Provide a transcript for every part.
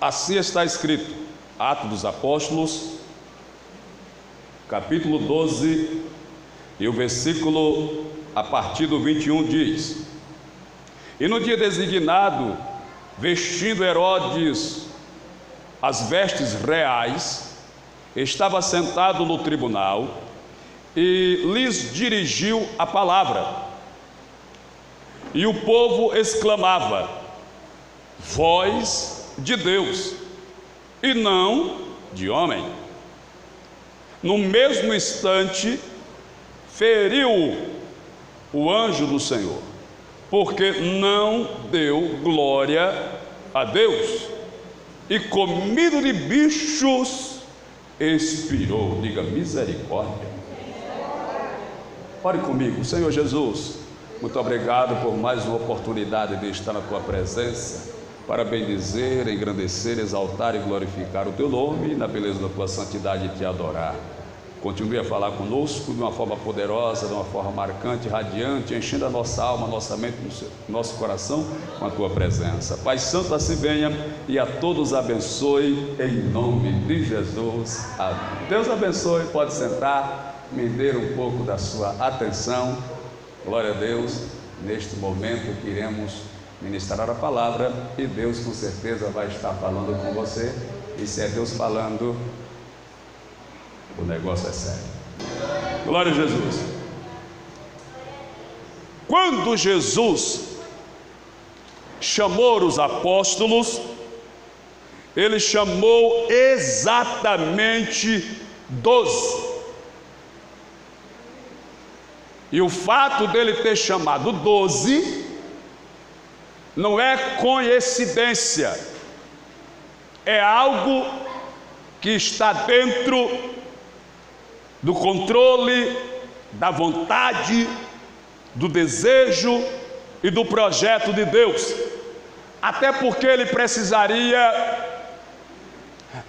Assim está escrito, Atos dos Apóstolos, capítulo 12, e o versículo a partir do 21 diz: E no dia designado, vestindo Herodes as vestes reais, estava sentado no tribunal e lhes dirigiu a palavra. E o povo exclamava: voz de Deus, e não de homem. No mesmo instante, feriu o anjo do Senhor, porque não deu glória a Deus, e comido de bichos, expirou. Diga misericórdia. Ore comigo. Senhor Jesus, muito obrigado por mais uma oportunidade de estar na tua presença, para bendizer, engrandecer, exaltar e glorificar o teu nome, e na beleza da tua santidade te adorar. Continue a falar conosco de uma forma poderosa, de uma forma marcante, radiante, enchendo a nossa alma, a nossa mente, nosso coração com a tua presença. Pai Santo, assim venha e a todos abençoe em nome de Jesus. Amém. Deus abençoe, pode sentar, me dê um pouco da sua atenção. Glória a Deus. Neste momento que iremos ministrar a palavra, e Deus com certeza vai estar falando com você, e se é Deus falando, o negócio é sério. Glória a Jesus. Quando Jesus chamou os apóstolos, ele chamou exatamente 12. E o fato dele ter chamado 12 não é coincidência, é algo que está dentro do controle, da vontade, do desejo e do projeto de Deus. Até porque ele precisaria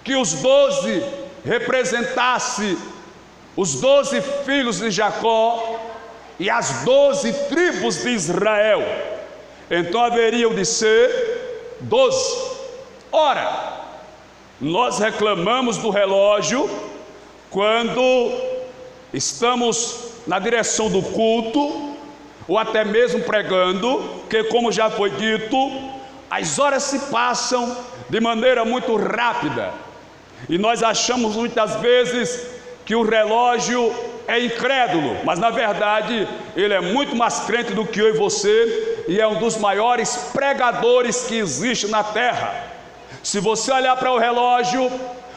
que os 12 representassem os 12 filhos de Jacó e as 12 tribos de Israel. Então haveriam de ser 12. Ora, nós reclamamos do relógio quando estamos na direção do culto, ou até mesmo pregando, que, como já foi dito, as horas se passam de maneira muito rápida, e nós achamos muitas vezes que o relógio é incrédulo, mas na verdade ele é muito mais crente do que eu e você, e é um dos maiores pregadores que existe na terra. Se você olhar para o relógio,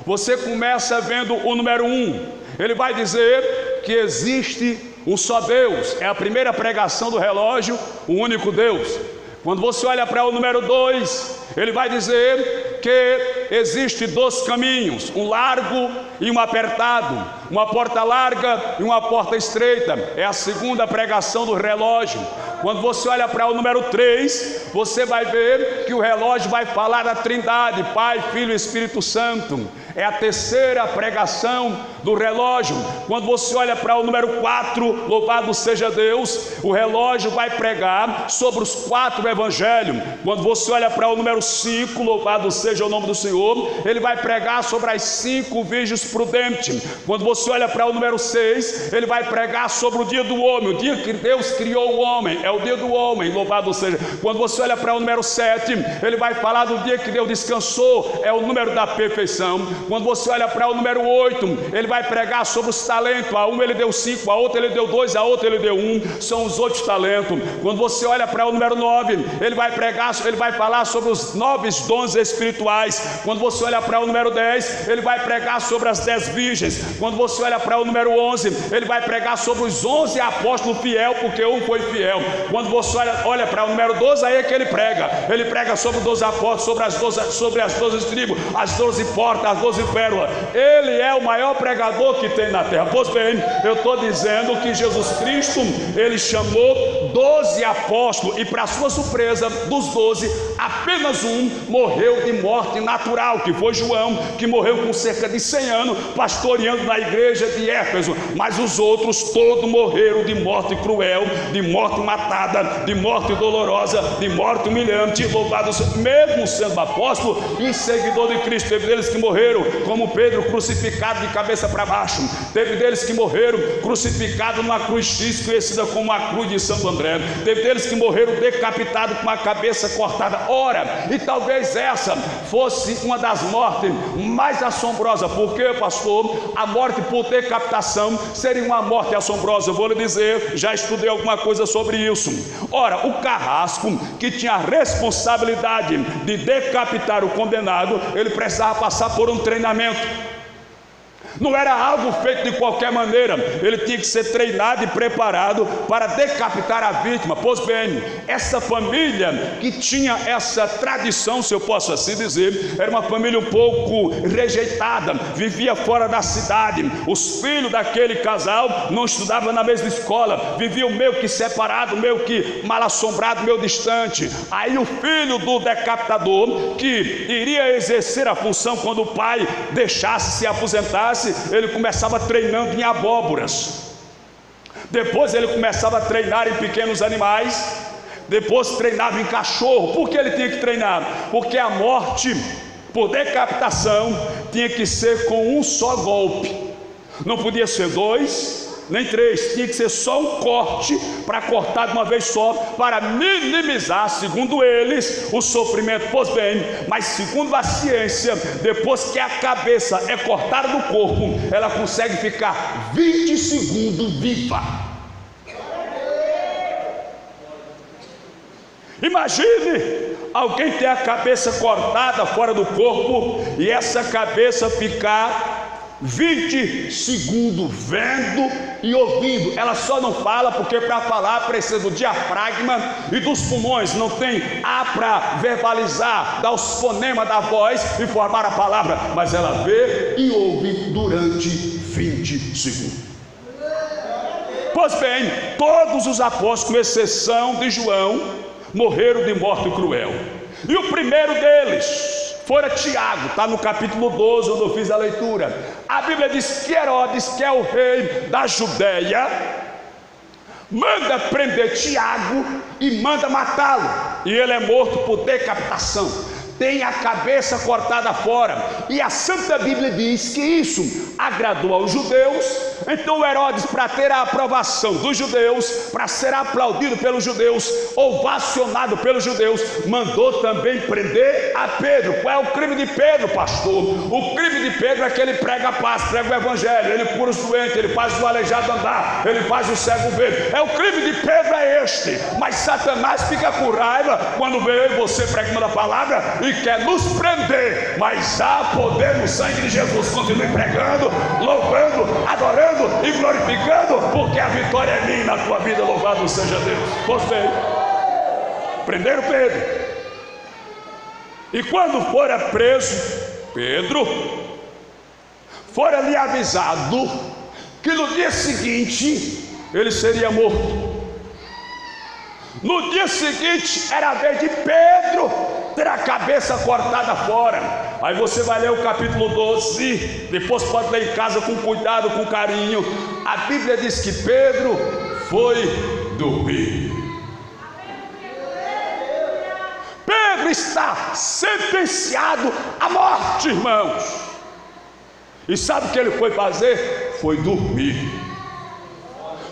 você começa vendo o número 1. Ele vai dizer que existe um só Deus. É a primeira pregação do relógio, o único Deus. Quando você olha para o número 2, ele vai dizer que existe 2 caminhos, um largo e um apertado, uma porta larga e uma porta estreita. É a segunda pregação do relógio. Quando você olha para o número 3, você vai ver que o relógio vai falar da Trindade, Pai, Filho e Espírito Santo. É a terceira pregação do relógio. Quando você olha para o número 4, louvado seja Deus, o relógio vai pregar sobre os 4 evangelhos. Quando você olha para o número 5, louvado seja o nome do Senhor, ele vai pregar sobre as 5 virgens prudentes. Quando você olha para o número 6, ele vai pregar sobre o dia do homem, o dia que Deus criou o homem, é o dia do homem, louvado seja. Quando você olha para o número 7, ele vai falar do dia que Deus descansou, é o número da perfeição. Quando você olha para o número 8, ele vai pregar sobre os talentos. A um ele deu 5, a outra ele deu 2, a outra ele deu 1, são os outros talentos. Quando você olha para o número 9, ele vai pregar, ele vai falar sobre os 9 dons espirituais. Quando você olha para o número 10, ele vai pregar sobre as 10 virgens. Quando você olha para o número 11, ele vai pregar sobre os 11 apóstolos fiel, porque um foi fiel. Quando você olha para o número 12, aí é que ele prega sobre os 12 apóstolos, sobre as 12 tribos, as 12 portas, as 12 pérolas. Ele é o maior pregador que tem na terra. Pois bem, eu estou dizendo que Jesus Cristo, ele chamou 12 apóstolos, e para sua surpresa, dos 12, Apenas um morreu de morte natural, que foi João, que morreu com cerca de 100 anos, pastoreando na igreja de Éfeso. Mas os outros todos morreram de morte cruel, de morte matada, de morte dolorosa, de morte humilhante. Louvado seja, mesmo sendo apóstolo e seguidor de Cristo. Teve deles que morreram, como Pedro, crucificado de cabeça para baixo. Teve deles que morreram crucificado numa cruz X, conhecida como a cruz de Santo André. Teve deles que morreram decapitados com a cabeça cortada. Ora, e talvez essa fosse uma das mortes mais assombrosas. Porque, pastor, a morte por decapitação seria uma morte assombrosa. Eu vou lhe dizer, já estudei alguma coisa sobre isso. Ora, o carrasco que tinha a responsabilidade de decapitar o condenado, ele precisava passar por um treinamento. Não era algo feito de qualquer maneira. Ele tinha que ser treinado e preparado para decapitar a vítima. Pois bem, essa família que tinha essa tradição, se eu posso assim dizer, era uma família um pouco rejeitada, vivia fora da cidade. Os filhos daquele casal não estudavam na mesma escola, viviam meio que separados, meio que mal assombrados, meio distante. Aí o filho do decapitador, que iria exercer a função quando o pai deixasse, se aposentasse, ele começava treinando em abóboras. Depois ele começava a treinar em pequenos animais. Depois treinava em cachorro. Por que ele tinha que treinar? Porque a morte por decapitação tinha que ser com um só golpe. Não podia ser 2 nem 3, tinha que ser só um corte, para cortar de uma vez só, para minimizar, segundo eles, o sofrimento. Pois bem, mas segundo a ciência, depois que a cabeça é cortada do corpo, ela consegue ficar 20 segundos viva. Imagine alguém ter a cabeça cortada fora do corpo e essa cabeça ficar 20 segundos vendo e ouvindo. Ela só não fala porque para falar precisa do diafragma e dos pulmões. Não tem ar para verbalizar, dar os fonemas da voz e formar a palavra, mas ela vê e ouve durante 20 segundos. Pois bem, todos os apóstolos, com exceção de João, morreram de morte cruel. E o primeiro deles fora Tiago, está no capítulo 12, onde eu fiz a leitura. A Bíblia diz que Herodes, que é o rei da Judéia, manda prender Tiago e manda matá-lo. E ele é morto por decapitação. Tem a cabeça cortada fora. E a Santa Bíblia diz que isso agradou aos judeus. Então Herodes, para ter a aprovação dos judeus, para ser aplaudido pelos judeus, ovacionado pelos judeus, mandou também prender a Pedro. Qual é o crime de Pedro, pastor? O crime de Pedro é que ele prega a paz, prega o evangelho, ele cura os doentes, ele faz o aleijado andar, ele faz o cego ver. É o crime de Pedro é este. Mas Satanás fica com raiva quando vê eu e você pregando a palavra e quer nos prender. Mas há poder no sangue de Jesus. Continue pregando, louvando, adorando e glorificando, porque a vitória é minha na tua vida. Louvado seja Deus. Pois bem, prenderam Pedro. E quando fora preso Pedro, fora lhe avisado que no dia seguinte ele seria morto. No dia seguinte era a vez de Pedro ter a cabeça cortada fora. Aí você vai ler o capítulo 12, depois pode ler em casa com cuidado, com carinho. A Bíblia diz que Pedro foi dormir. Pedro está sentenciado à morte, irmãos. E sabe o que ele foi fazer? Foi dormir.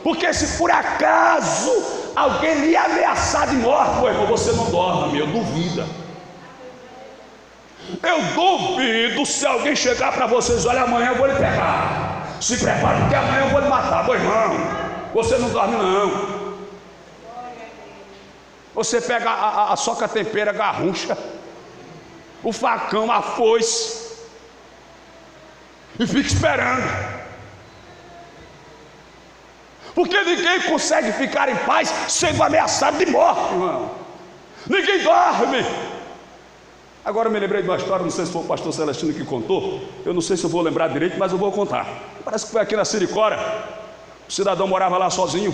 Porque se por acaso alguém lhe ameaçar de morte, meu irmão, você não dorme, eu duvido. Eu duvido se alguém chegar para vocês: olha, amanhã eu vou lhe pegar, se prepare porque amanhã eu vou lhe matar. Meu irmão, você não dorme não. Você pega a soca tempera, a garrucha, o facão, a foice e fica esperando. Porque ninguém consegue ficar em paz sendo ameaçado de morte, irmão. Ninguém dorme. Agora eu me lembrei de uma história, não sei se foi o pastor Celestino que contou. Eu não sei se eu vou lembrar direito, mas eu vou contar. Parece que foi aqui na Siricora. O cidadão morava lá sozinho.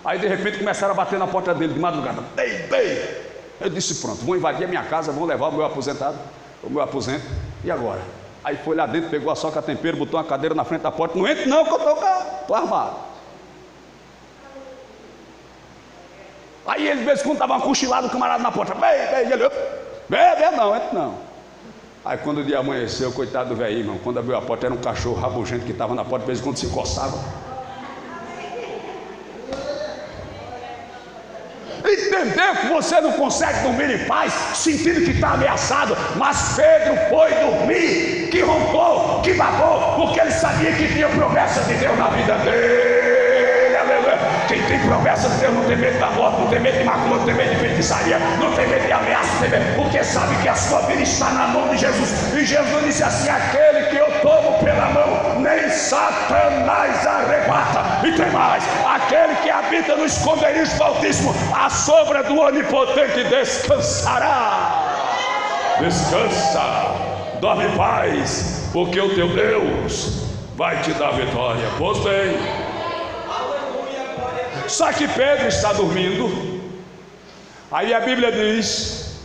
Aí de repente começaram a bater na porta dele de madrugada. Dei. Eu disse: pronto, vão invadir a minha casa, vão levar o meu aposentado, o meu aposento, e agora? Aí foi lá dentro, pegou a soca tempero, botou uma cadeira na frente da porta. Não entra não, que eu estou armado. Aí ele de vez em quando estava cochilado, o camarada na porta. Ele, não, entra não. Aí quando o dia amanheceu, coitado do velhinho, irmão, quando abriu a porta, era um cachorro rabugento que estava na porta, de vez em quando se coçava. Entendeu que você não consegue dormir em paz, sentindo que está ameaçado, mas Pedro foi dormir, que roncou, que babou, porque ele sabia que tinha promessa de Deus na vida dele. Aleluia. Quem tem promessa de Deus não tem medo da morte, não tem medo de macumba, não tem medo de feitiçaria, não tem medo de ameaça, não tem medo, porque sabe que a sua vida está na mão de Jesus. E Jesus disse assim: aquele que eu tomo pela mão, nem Satanás arrebata. E tem mais: aquele que habita no esconderijo do Altíssimo, a sombra do Onipotente descansará. Descansa, dorme em paz, porque o teu Deus vai te dar vitória. Pois bem, só que Pedro está dormindo. Aí a Bíblia diz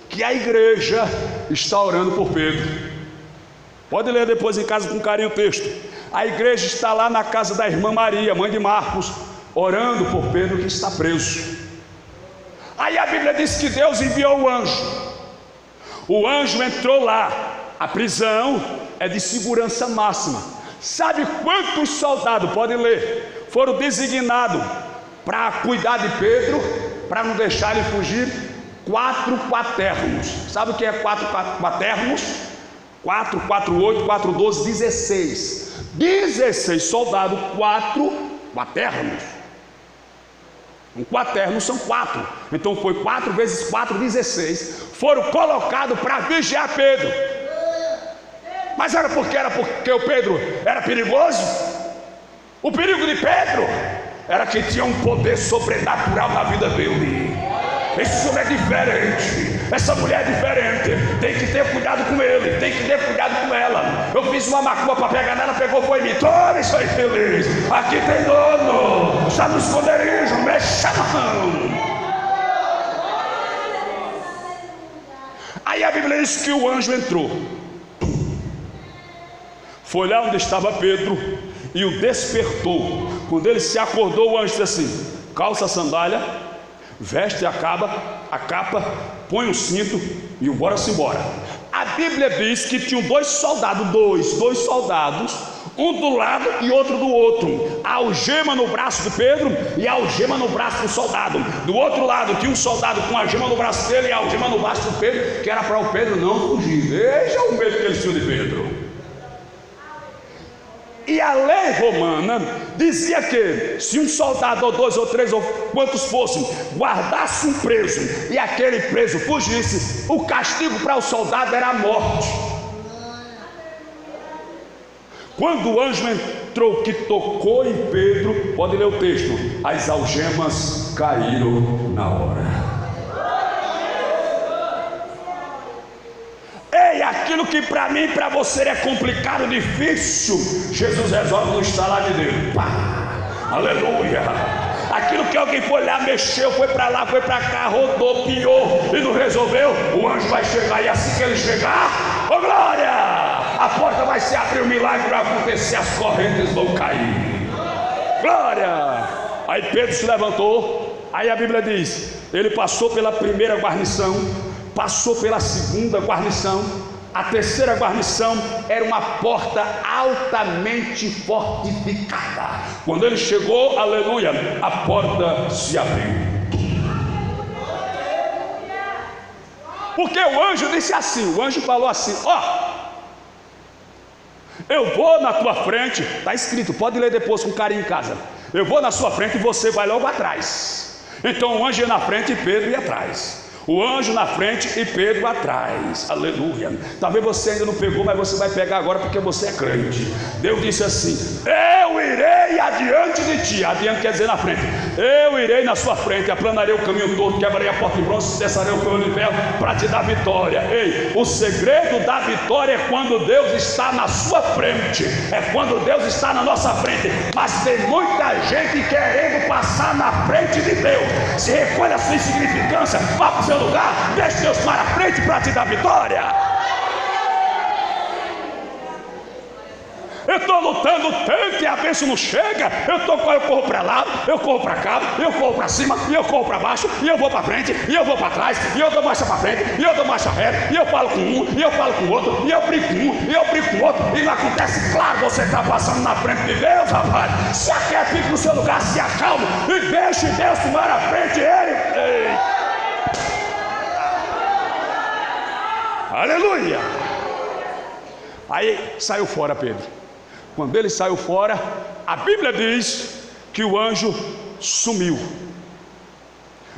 que a igreja está orando por Pedro. Pode ler depois em casa com carinho o texto. A igreja está lá na casa da irmã Maria, mãe de Marcos, orando por Pedro que está preso. Aí a Bíblia diz que Deus enviou o anjo. O anjo entrou lá. A prisão é de segurança máxima. Sabe quantos soldados, pode ler, foram designados para cuidar de Pedro, para não deixar ele fugir? 4 quaternos. Sabe o que é 4 quaternos? 4, 4, 8, 4, 12, 16. 16 soldados, 4 quaternos. Um quaterno são 4. Então foi 4 vezes 4, 16. Foram colocados para vigiar Pedro. Mas era porque o Pedro era perigoso? O perigo de Pedro era que tinha um poder sobrenatural na vida dele. Esse homem é diferente, essa mulher é diferente, tem que ter cuidado com ele, tem que ter cuidado com ela. Eu fiz uma macumba para pegar nela, pegou, foi em mim. Tome isso aí, feliz, aqui tem dono, está no esconderijo, mexa a mão. Aí a Bíblia diz que o anjo entrou, foi lá onde estava Pedro e o despertou. Quando ele se acordou, o anjo disse assim: calça a sandália, veste a capa, põe o cinto e bora-se embora. A Bíblia diz que tinham dois soldados, um do lado e outro do outro, a algema no braço de Pedro e a algema no braço do soldado. Do outro lado tinha um soldado com a algema no braço dele e a algema no braço do Pedro, que era para o Pedro não fugir. Veja o medo que eles tinham de Pedro. E a lei romana dizia que se um soldado ou 2 ou 3 ou quantos fossem guardasse um preso e aquele preso fugisse, o castigo para o soldado era a morte. Quando o anjo entrou, que tocou em Pedro, pode ler o texto, as algemas caíram na hora. Ei, aquilo que para mim e para você é complicado, difícil, Jesus resolve no estalar de dedo. Pá, aleluia. Aquilo que alguém foi lá, mexeu, foi para lá, foi para cá, rodopiou e não resolveu, o anjo vai chegar, e assim que ele chegar, ô glória, a porta vai se abrir, o milagre vai acontecer, as correntes vão cair. Glória. Aí Pedro se levantou. Aí a Bíblia diz, ele passou pela primeira guarnição, passou pela segunda guarnição, a terceira guarnição era uma porta altamente fortificada. Quando ele chegou, aleluia, a porta se abriu. Porque o anjo disse assim, o anjo falou assim, eu vou na tua frente, está escrito, pode ler depois com carinho em casa, eu vou na sua frente e você vai logo atrás. Então o anjo ia na frente e Pedro ia atrás. O anjo na frente e Pedro atrás, aleluia. Talvez você ainda não pegou, mas você vai pegar agora porque você é crente. Deus disse assim, eu irei adiante de ti. Adiante quer dizer na frente. Eu irei na sua frente, aplanarei o caminho todo, quebrarei a porta de bronze, cessarei o ferro de ferro para te dar vitória. Ei, o segredo da vitória é quando Deus está na sua frente, é quando Deus está na nossa frente. Mas tem muita gente querendo passar na frente de Deus. Se recolhe a sua insignificância, vá para o seu lugar, deixe Deus tomar a frente para te dar vitória. Eu estou lutando tanto e a bênção não chega. Eu corro para lá, eu corro para cá, eu corro para cima, e eu corro para baixo, e eu vou para frente, e eu vou para trás, e eu dou marcha para frente, e eu dou marcha reta, e eu falo com um, e eu falo com o outro, e eu brigo com um, e eu brigo com o outro, e não acontece. Claro, você está passando na frente de Deus, rapaz. Se aquieta, fique no seu lugar, se acalma e deixe Deus tomar a frente. Ei. Aleluia. Aí saiu fora Pedro. Quando ele saiu fora, a Bíblia diz que o anjo sumiu.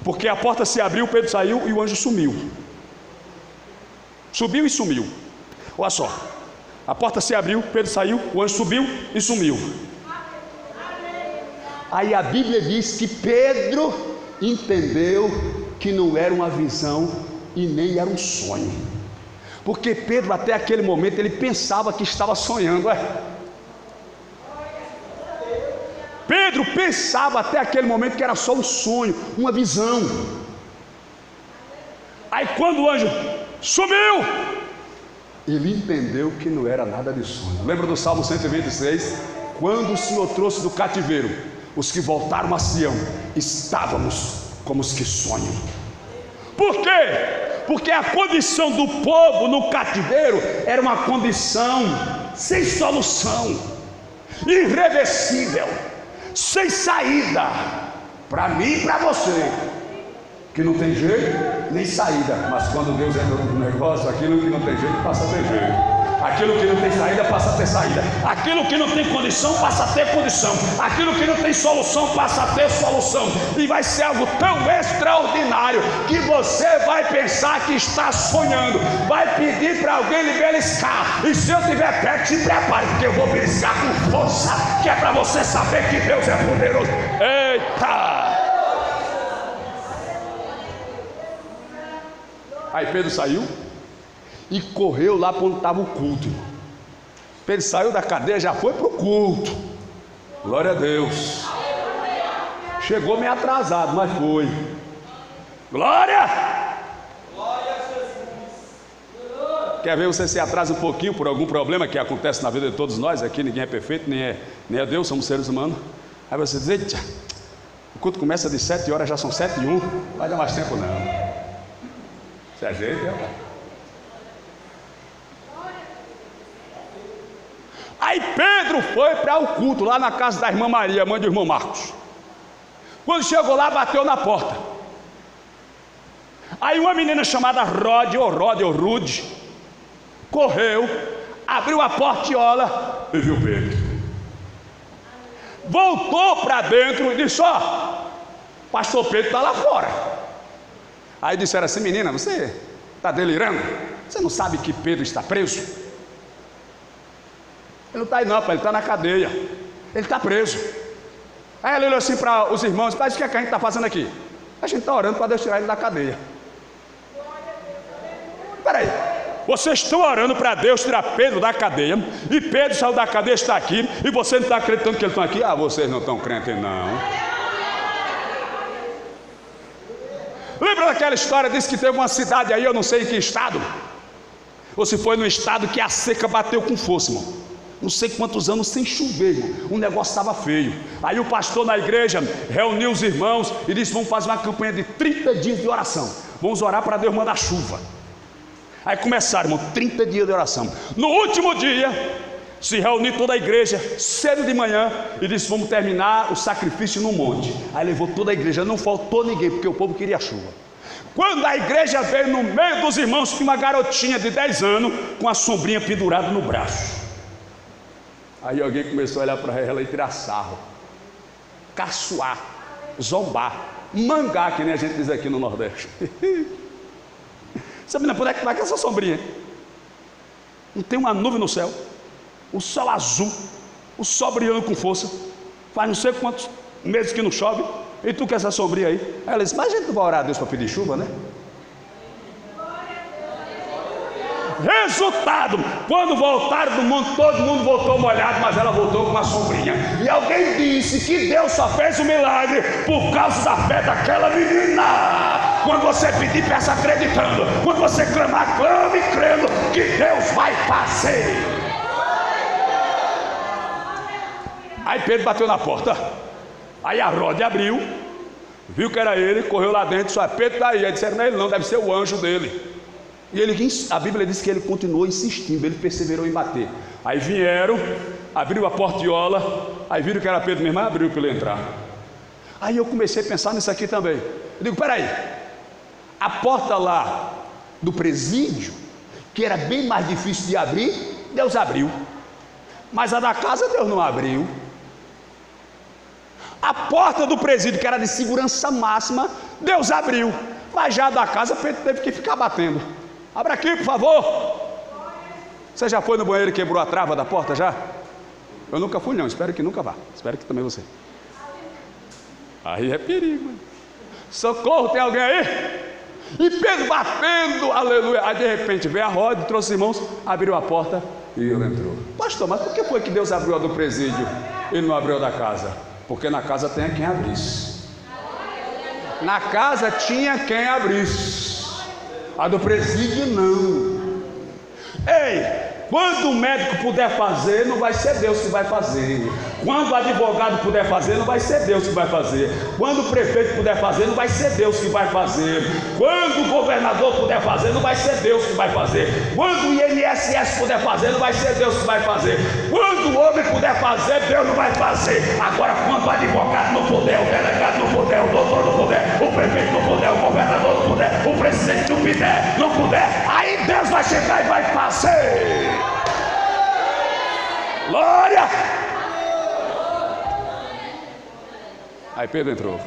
Porque a porta se abriu, Pedro saiu e o anjo sumiu. Subiu e sumiu. Olha só, a porta se abriu, Pedro saiu, o anjo subiu e sumiu. Aí a Bíblia diz que Pedro entendeu que não era uma visão e nem era um sonho. Porque Pedro até aquele momento ele pensava que estava sonhando. Pedro pensava até aquele momento que era só um sonho, uma visão. Aí quando o anjo sumiu, ele entendeu que não era nada de sonho. Lembra do Salmo 126? Quando o Senhor trouxe do cativeiro os que voltaram a Sião, estávamos como os que sonham. Por quê? Porque a condição do povo no cativeiro era uma condição sem solução, irreversível, sem saída. Para mim e para você, que não tem jeito nem saída. Mas quando Deus entra no negócio, aquilo que não tem jeito passa a ter jeito. Aquilo que não tem saída passa a ter saída. Aquilo que não tem condição passa a ter condição. Aquilo que não tem solução passa a ter solução. E vai ser algo tão extraordinário que você vai pensar que está sonhando. Vai pedir para alguém lhe beliscar. E se eu estiver perto, se prepare, porque eu vou beliscar com força, que é para você saber que Deus é poderoso. Eita! Aí Pedro saiu e correu lá para onde estava o culto. Pedro saiu da cadeia, já foi para o culto. Glória a Deus. Chegou meio atrasado, mas foi. Glória! Glória a Jesus. Quer ver você se atrasa um pouquinho por algum problema que acontece na vida de todos nós? Aqui ninguém é perfeito, nem é Deus, somos seres humanos. Aí você diz, eita, o culto começa de 7 horas, já são 7h01. Não vai dar mais tempo não. Se ajeita, rapaz. Aí Pedro foi para o culto lá na casa da irmã Maria, mãe do irmão Marcos. Quando chegou lá, bateu na porta. Aí uma menina chamada Rude correu, abriu a portiola e viu Pedro. Voltou para dentro e disse: ó, pastor Pedro está lá fora. Aí disseram assim: menina, você está delirando? Você não sabe que Pedro está preso? Ele não está aí não, pai, ele está na cadeia. Ele está preso. Aí ele olhou assim para os irmãos: mas o que é que a gente está fazendo aqui? A gente está orando para Deus tirar ele da cadeia. Espera aí, vocês estão orando para Deus tirar Pedro da cadeia, e Pedro saiu da cadeia, está aqui, e você não está acreditando que eles estão aqui? Ah, vocês não estão crentes não. Lembra daquela história, disse que teve uma cidade aí, eu não sei em que estado, ou se foi no estado que a seca bateu com força, irmão. Não sei quantos anos sem chover, irmão. O negócio estava feio. Aí o pastor na igreja reuniu os irmãos e disse: vamos fazer uma campanha de 30 dias de oração. Vamos orar para Deus mandar chuva. Aí começaram, irmão, 30 dias de oração. No último dia, se reuniu toda a igreja, cedo de manhã, e disse: vamos terminar o sacrifício no monte. Aí levou toda a igreja, não faltou ninguém, porque o povo queria chuva. Quando a igreja veio, no meio dos irmãos tinha uma garotinha de 10 anos, com a sombrinha pendurada no braço. Aí alguém começou a olhar para ela e tirar sarro, caçoar, zombar, mangar, que nem a gente diz aqui no Nordeste. Sabe, por onde é que vai com essa sombrinha? Não tem uma nuvem no céu, o céu azul, o sol brilhando com força, faz não sei quantos meses que não chove, e tu quer essa sombrinha aí? Aí ela disse: mas a gente não vai orar a Deus para pedir chuva, né? Resultado, quando voltaram do mundo, todo mundo voltou molhado, mas ela voltou com uma sombrinha. E alguém disse que Deus só fez o milagre por causa da fé daquela menina. Quando você pedir, peça acreditando. Quando você clamar, clame crendo que Deus vai fazer. Aí Pedro bateu na porta. Aí a Rode abriu, viu que era ele, correu lá dentro, só Pedro está aí. Aí disseram, não é ele não, deve ser o anjo dele. E ele, a Bíblia diz que ele continuou insistindo, ele perseverou em bater. Aí vieram, abriu a portiola, aí viram que era Pedro mesmo, abriu para ele entrar. Aí eu comecei a pensar nisso aqui também. Eu digo, peraí, a porta lá do presídio, que era bem mais difícil de abrir, Deus abriu. Mas a da casa Deus não abriu. A porta do presídio, que era de segurança máxima, Deus abriu. Mas já a da casa Pedro teve que ficar batendo. Abra aqui, por favor. Você já foi no banheiro e quebrou a trava da porta já? Eu nunca fui não, espero que nunca vá. Espero que também você. Aí é perigo, hein? Socorro, tem alguém aí? E Pedro batendo, aleluia. Aí de repente veio a roda, trouxe irmãos, abriu a porta e ele entrou. Pastor, mas por que foi que Deus abriu a do presídio e não abriu a da casa? Porque na casa tem quem abrisse. Na casa tinha quem abrisse. A do presídio não. Ei, quando o médico puder fazer, não vai ser Deus que vai fazer. Quando o advogado puder fazer, não vai ser Deus que vai fazer. Quando o prefeito puder fazer, não vai ser Deus que vai fazer. Quando o governador puder fazer, não vai ser Deus que vai fazer. Quando o INSS puder fazer, não vai ser Deus que vai fazer. Quando o homem puder fazer, Deus não vai fazer. Agora, quando o advogado não puder, o delegado não puder, o doutor não puder, o prefeito não puder, o governador não puder, o presidente não puder, aí Deus vai chegar e vai fazer. Glória! Aí Pedro entrou,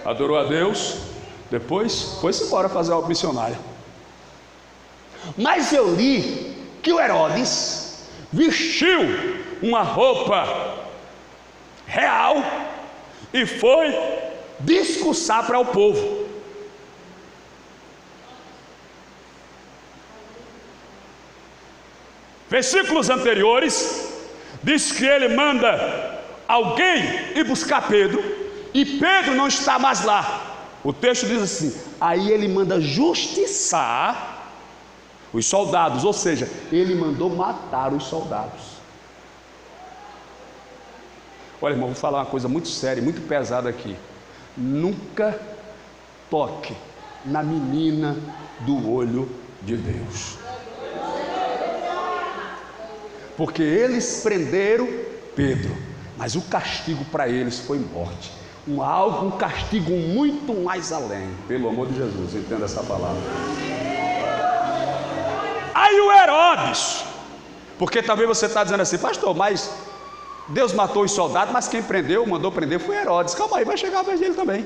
adorou a Deus, depois foi-se embora fazer a obra missionária. Mas eu li que o Herodes vestiu uma roupa real e foi discursar para o povo. Versículos anteriores diz que ele manda alguém ir buscar Pedro e Pedro não está mais lá. O texto diz assim: aí ele manda justiçar os soldados, ou seja, ele mandou matar os soldados. Olha, irmão, vou falar uma coisa muito séria, muito pesada aqui. Nunca toque na menina do olho de Deus. Porque eles prenderam Pedro, mas o castigo para eles foi morte. Um castigo muito mais além. Pelo amor de Jesus, entenda essa palavra. Aí o Herodes, porque talvez você está dizendo assim, pastor, mas Deus matou os soldados, mas quem prendeu, mandou prender foi Herodes. Calma aí, vai chegar a vez dele também.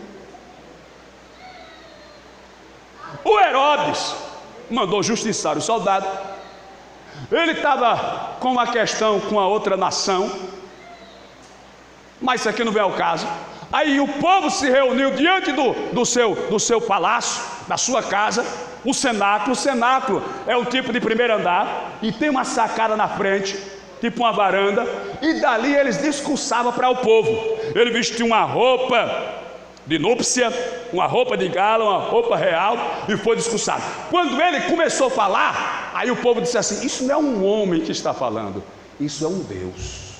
O Herodes mandou justiçar os soldados. Ele estava com uma questão com a outra nação, mas isso aqui não vem ao caso. Aí o povo se reuniu diante do seu palácio, da sua casa, o cenáculo. O cenáculo é um tipo de primeiro andar e tem uma sacada na frente, tipo uma varanda, e dali eles discursavam para o povo. Ele vestiu uma roupa de núpcia, uma roupa de gala, uma roupa real, e foi discursado. Quando ele começou a falar, aí o povo disse assim: isso não é um homem que está falando, isso é um Deus.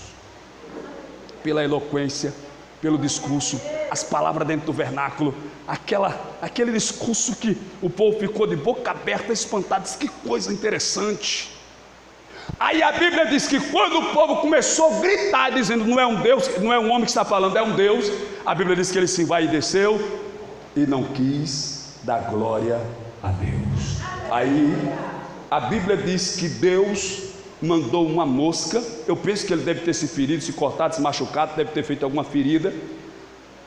Pela eloquência, pelo discurso, as palavras dentro do vernáculo, aquele discurso que o povo ficou de boca aberta, espantado, disse: que coisa interessante. Aí a Bíblia diz que quando o povo começou a gritar, dizendo não é um Deus, não é um homem que está falando, é um Deus, a Bíblia diz que ele se vai e desceu e não quis dar glória a Deus. Aí a Bíblia diz que Deus mandou uma mosca. Eu penso que ele deve ter se ferido, se cortado, se machucado, deve ter feito alguma ferida.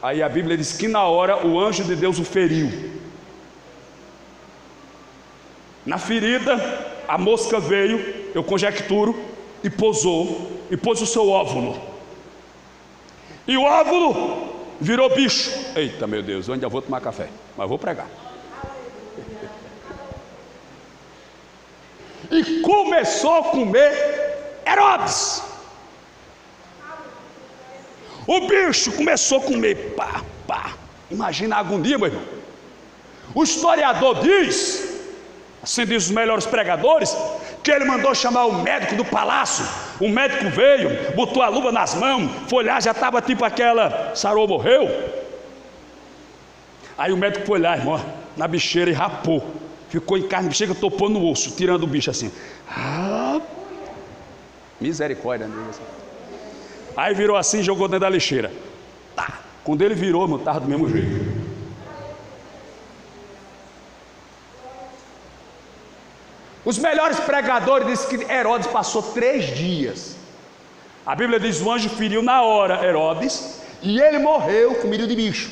Aí a Bíblia diz que na hora o anjo de Deus o feriu. Na ferida a mosca veio, eu conjecturo, e pousou, e pôs o seu óvulo. E o óvulo virou bicho. Eita, meu Deus, eu ainda vou tomar café, mas vou pregar. E começou a comer Herodes. O bicho começou a comer, pá, pá, Imagina a agonia, meu irmão. O historiador diz, assim diz os melhores pregadores, que ele mandou chamar o médico do palácio. O médico veio, botou a luva nas mãos, foi lá, já estava tipo aquela, sarou, morreu. Aí o médico foi lá, irmão, na bicheira e rapou. Ficou em carne, chega, topou no osso, tirando o bicho assim. Misericórdia, né? Aí virou assim e jogou dentro da lixeira. Tá. Quando ele virou, meu, estava do mesmo jeito. Os melhores pregadores dizem que Herodes passou 3 dias. A Bíblia diz que o anjo feriu na hora Herodes e ele morreu comido de bicho.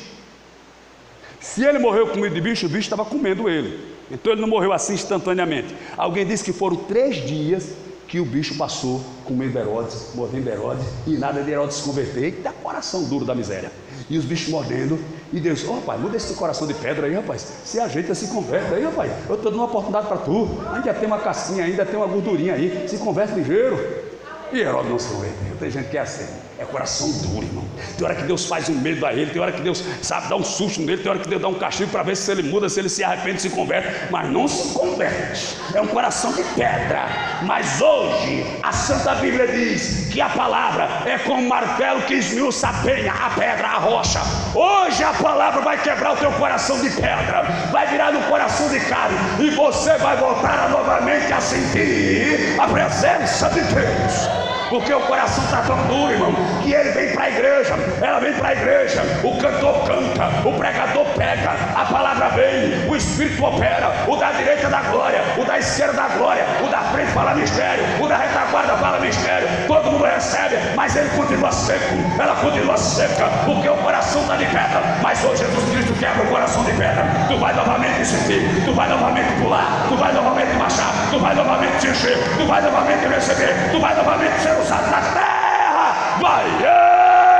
Se ele morreu comido de bicho, o bicho estava comendo ele. Então ele não morreu assim instantaneamente. Alguém disse que foram 3 dias que o bicho passou comendo Herodes, mordendo Herodes, e nada de Herodes se converter. Eita, coração duro da miséria. E os bichos mordendo, e Deus, rapaz, muda esse coração de pedra aí, rapaz, se ajeita, se converte aí, rapaz, eu estou dando uma oportunidade para tu, ainda tem uma casquinha, ainda tem uma gordurinha aí, se converte ligeiro. E Herodes não se converteu. Tem gente que é assim, é coração duro, irmão. Tem hora que Deus faz um medo a ele, tem hora que Deus, sabe, dá um susto nele, tem hora que Deus dá um castigo para ver se ele muda, se ele se arrepende, se converte, mas não se converte. É um coração de pedra. Mas hoje a Santa Bíblia diz que a palavra é como um martelo que esmiuça a penha, a pedra, a rocha. Hoje a palavra vai quebrar o teu coração de pedra, vai virar no coração de carne, e você vai voltar novamente a sentir a presença de Deus. Porque o coração está tão duro, irmão, que ele vem para a igreja, ela vem para a igreja, o cantor canta, o pregador prega, a palavra vem, o Espírito opera, o da direita da glória, o da esquerda da glória, o da frente fala mistério, o da retaguarda fala mistério, todo mundo recebe, mas ele continua seco, ela continua seca, porque o coração está de pedra. Mas hoje Jesus Cristo quebra o coração de pedra. Tu vai novamente sentir, tu vai novamente pular, tu vai novamente marchar, tu vai novamente te encher, tu vai novamente receber, tu vai novamente ser usado na terra. Vai,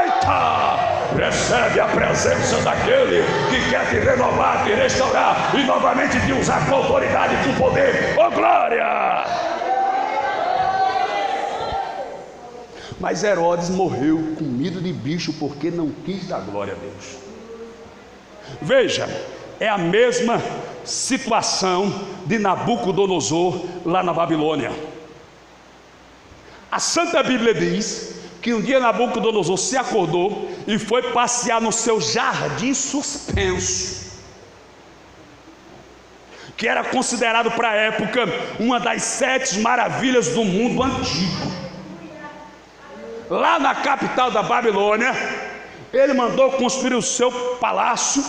eita! Recebe a presença daquele que quer te renovar, te restaurar e novamente te usar com autoridade, com poder. Oh, glória! Mas Herodes morreu comido de bicho porque não quis dar glória a Deus. Veja, é a mesma situação de Nabucodonosor lá na Babilônia. A Santa Bíblia diz que um dia Nabucodonosor se acordou e foi passear no seu jardim suspenso, que era considerado para a época uma das 7 maravilhas do mundo antigo. Lá na capital da Babilônia, ele mandou construir o seu palácio.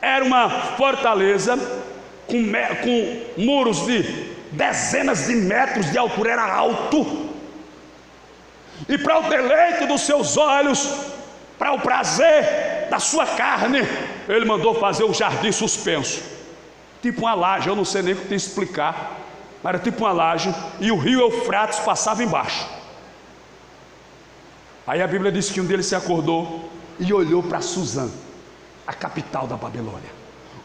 Era uma fortaleza com muros de dezenas de metros de altura, era alto. E para o deleite dos seus olhos, para o prazer da sua carne, ele mandou fazer um jardim suspenso, tipo uma laje. Eu não sei nem o que te explicar, mas era tipo uma laje, e o rio Eufrates passava embaixo. Aí a Bíblia diz que um dia ele se acordou e olhou para Suzã, a capital da Babilônia,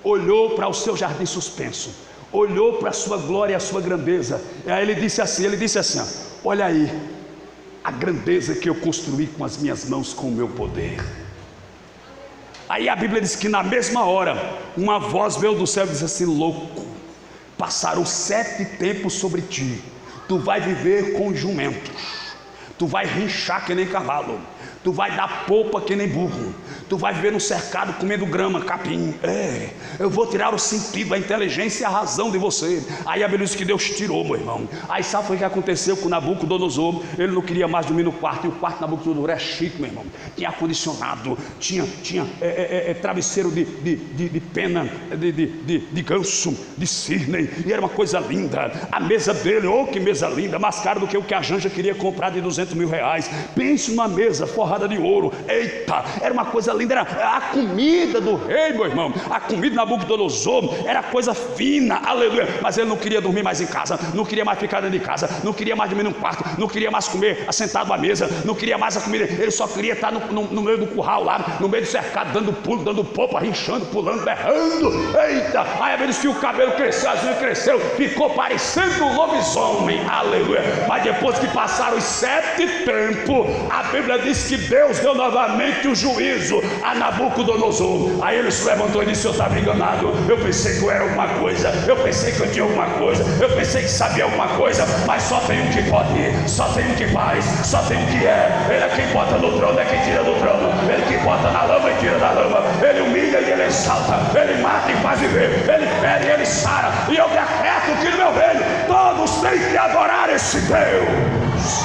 olhou para o seu jardim suspenso, olhou para a sua glória e a sua grandeza. E aí ele disse assim, olha aí a grandeza que eu construí com as minhas mãos, com o meu poder. Aí a Bíblia diz que na mesma hora uma voz veio do céu e disse assim: louco, passaram 7 tempos sobre ti, tu vai viver com jumentos, tu vai rinchar que nem cavalo, tu vai dar polpa que nem burro, tu vai viver no cercado comendo grama, capim. Eu vou tirar o sentido, a inteligência e a razão de você. Aí a Bíblia diz que Deus tirou, meu irmão. Aí sabe o que aconteceu com Nabucodonosor? Ele não queria mais dormir no quarto, e o quarto de Nabucodonosor é chique, meu irmão. Tinha ar-condicionado, tinha travesseiro de pena, de ganso, de cisne, e era uma coisa linda. A mesa dele, oh que mesa linda, mais cara do que o que a Janja queria comprar de 200 mil reais. Pense numa mesa forrada de ouro. Eita, era uma coisa linda. Era a comida do rei, meu irmão. A comida de Nabucodonosor era coisa fina, aleluia. Mas ele não queria dormir mais em casa, não queria mais ficar dentro de casa, não queria mais dormir num quarto, não queria mais comer assentado à mesa, não queria mais a comida. Ele só queria estar no meio do curral lá, no meio do cercado, dando pulo, dando popa, rinchando, pulando, berrando. Eita, aí a vez que o cabelo cresceu, as unhas cresceu, ficou parecendo um lobisomem, aleluia. Mas depois que passaram os 7 tempos, a Bíblia diz que Deus deu novamente o juízo. a Nabucodonosor. Aí ele se levantou e disse: eu estava enganado, eu pensei que eu era alguma coisa, eu pensei que eu tinha alguma coisa, eu pensei que sabia alguma coisa, mas só tem um que pode, só tem um que faz, só tem um que é. Ele é quem bota no trono, é quem tira do trono, ele que bota na lama e tira da lama, ele humilha e ele exalta, ele mata e faz viver, ele fere e ele sara. E eu decreto que no meu reino todos têm que adorar esse Deus.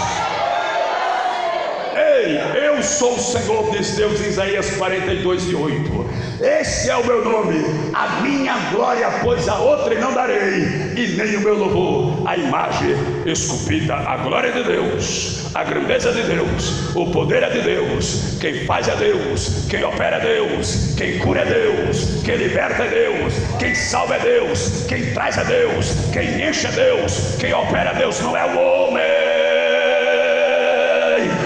Ei, eu sou o Senhor, diz Deus em Isaías 42:8. Esse é o meu nome, a minha glória, pois a outra não darei, e nem o meu louvor, a imagem esculpida. A glória é de Deus, a grandeza é de Deus, o poder é de Deus, quem faz é Deus, quem opera é Deus, quem cura é Deus, quem liberta é Deus, quem salva é Deus, quem traz é Deus, quem enche é Deus, quem opera é Deus, não é o homem.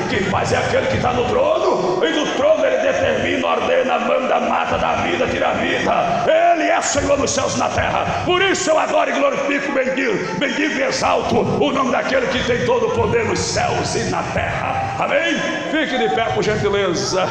Quem faz é aquele que está no trono, e do trono ele determina, ordena, manda, mata, dá vida, tira a vida. Ele é Senhor dos céus e na terra. Por isso eu adoro e glorifico, bendigo e exalto o nome daquele que tem todo o poder nos céus e na terra. Amém? Fique de pé, por gentileza.